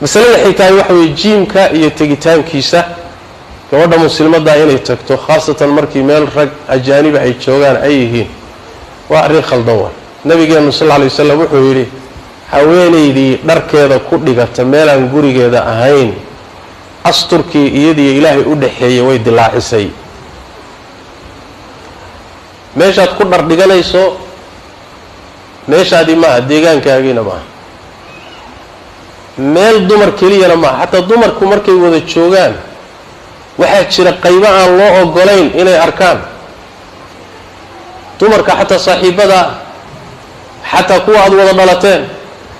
masalada xigtaay waxa weeye jiimka iyo tegitaankiisa gabadha muslimada inay tagto khaasatan markii meel rag ajaanib ay joogaan ay yihiin waa arrin khaldan waa nabigeenu sallallahu alayhi wasallam wuxuu yiri haweeneydii dharkeeda ku dhigata meel aan gurigeeda ahayn asturkii iyadii ilaahay u dhaxeeyay way dilaacisay meeshaad ku dhar dhiganayso meeshaadii ma deegaankaagiina ma meel dumar keliyana ma hatta dumarku markay wada joogaan waxa jira qaybo aan loo ogolayn inay arkaan dumarka hatta saaxiibada hatta kuwa aad wada dhalateen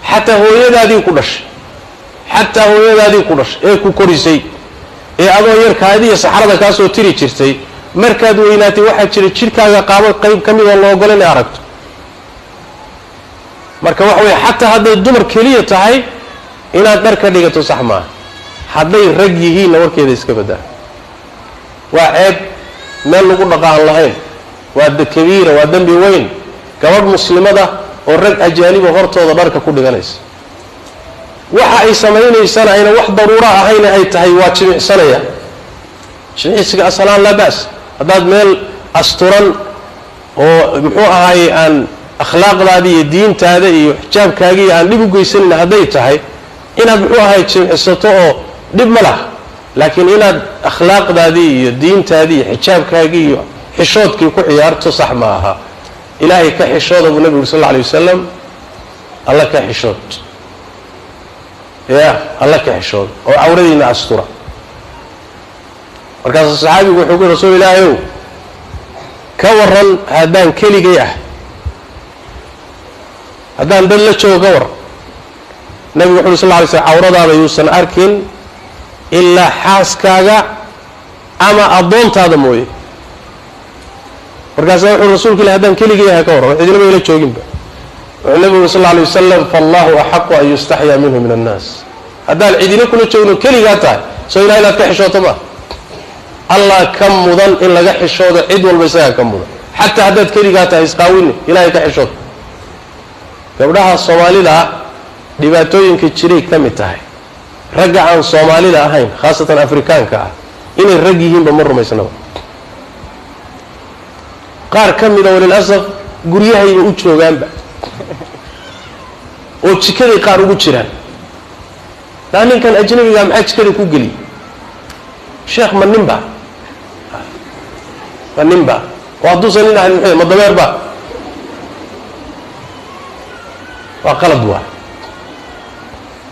hatta hooyadaadii ku dhashay hatta hooyadaadii ku dhashay ee ku korisay ee adoo yarkaadii saxarada ka soo tiri jirtay markaad weynaatay waxa jira jirkaaga qaabo qayb kamid ah loo ogolayn aragto marka wax way hatta haday dumar kaliya tahay inaad dhar ka dhigato sax ma haday rag yihiin warkeeda iska badaa waa ceeb meel lagu dhaqaan lahayn waa kabiira waa dambi weyn gabadh muslimada oo rag ajaanib hortooda dharka ku dhiganaysa waxa ay sameeynaysan ayna wax daruura ahayn ay tahay waa jimicsanaya jimicsiga asalan la baas hadaad meel asturan oo muxuu ahaay aan akhlaaqdaadii iyo diintaada iyo xijaabkaaga aan dib u geysan haday tahay inaad muxuu ahaay jimicsato oo dib ma laha laakiin inaad akhlaaqdaadii iyo diintaadii iyo xijaabkaaga iyo xishoodkii ku ciyaarto sax ma aha ilaahay ka xishooda buu nabiga sallallahu alayhi wasallam alla ka xishood ya alla ka xishood oo awradiina astura markaas saxaabigu wuxuu ku rasuul ilaahay ka waran hadaan keligay ah hadaan dad la joogo war nabiga sallallahu alayhi wasallam awradaada yuusan arkin illa xaaskaaga ama adoontaada mooyee markaas wuxuu rasuulku ilaahay hadaan keligay ah ka waran cidina ma ila jooginba nabiga sallallahu alayhi wasallam fallahu ahqqu an yustahya minhu min an-nas hadaan cidina kula joogno keliga tahay soo ilaahay la ka xishooto ma Allah kam mudan in laga xishoodo cid walba isaga kam mudan hatta hadaad keliga tahay isqaawin ilaahay ka xishoodo gabdhaha Soomaalida dhibaatooyinka jiray kamid tahay ragga aan Soomaalida ahayn khaasatan Afrikaanka ah inay rag yihiin ba mar rumaysnaa qaar kamid ah wal asaf guryahay u joogaanba oo jikada qaar ugu jiraan ninkan ajnabiga maxay jikada ku gali sheekh manimba waa duusan inaad maxay madabeerba waa qalad waa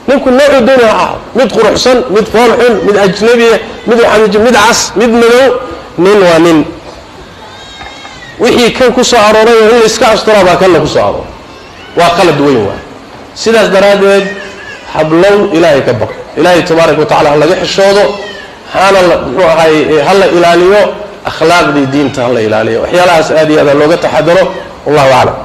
ninku noocu doonaa mid quruxsan mid foolxun mid ajnabi mid xamij mid cas mid madow nin waa nin wixii kan ku soo arooray in iska astura ba kan ku soo arooray waa qalad weyn waa sidaas daraadeed hablow ilaahay ka baq ilaahay tabaaraka wa taala laga xishoodo hana muxuu ahay hal ilaaliyo akhlaaqdi diinta hal ilaaliyo waxyaalahaas aad iyo aad looga taxadaro wallahu a'lam